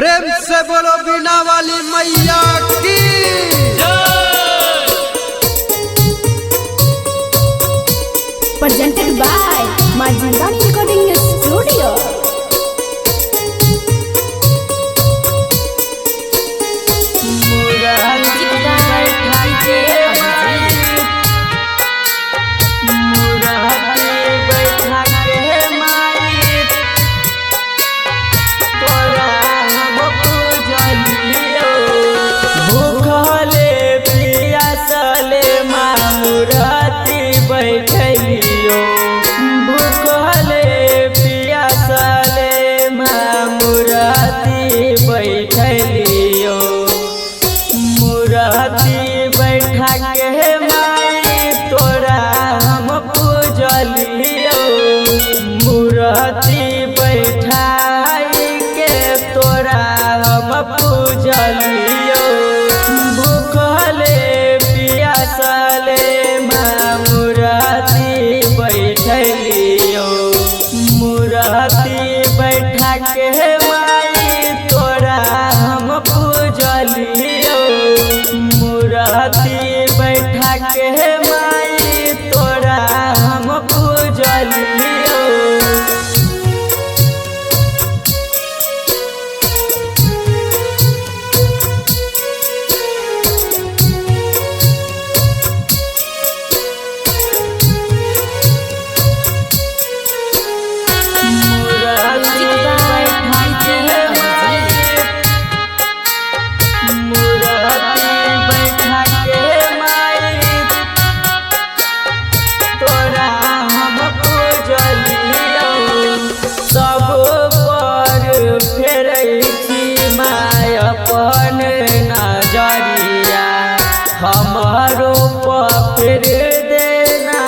प्रेम से बोलो बीना वाली मैया की presented by Majandani Recording Studio. बैठलियो भूखले पियासले मुराती बैठलियो मुराती बैठा के माई तोरा हम पूजलियो मुराती बैठा के तोरा हम पूजलियो भूखले पियासले बैठलियो मुराती बैठा के माई तोरा हम पूजलियो मुराती बैठा के माई तोरा हम पूजलियो अपन नजरिया हमारो फिर देना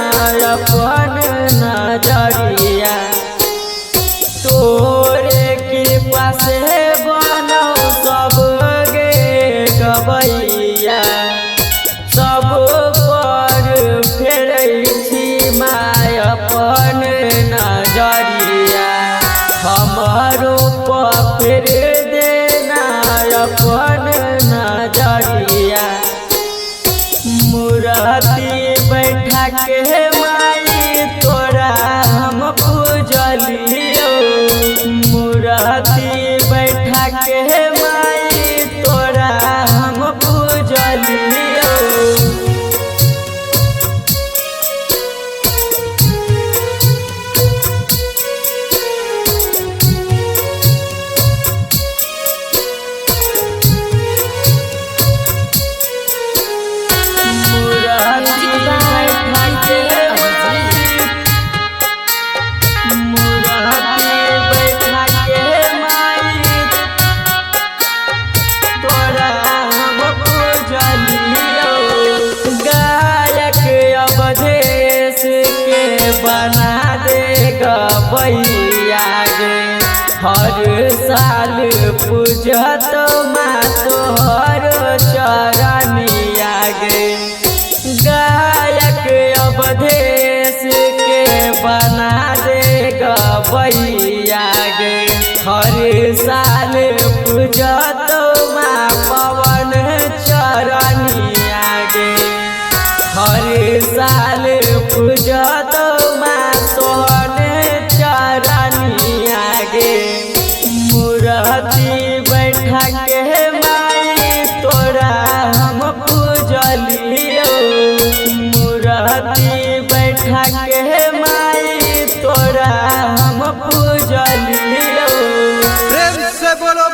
अपन नजरिया तोरे के पास बनो सब गे गबैया सब पर फेर माय अपन नजरिया हमारो फिर अपन नजरिया मुराती बैठा के माई तोरा हम पूजलियो मुराती बैठा के माई तोरा हम पूजलियो बना देगा भैया गे हर साल पूजत माँ तोहर चरनिया गे गायक अवधेश के बना देगा भैया गे हर साल पूजत माँ पवन चरनिया गे हर साल पूजत मुराती बैठा के माई तोरा हम पूजलियो मुराती बैठा के माई तोरा हम पूजलियो प्रेम से बोलो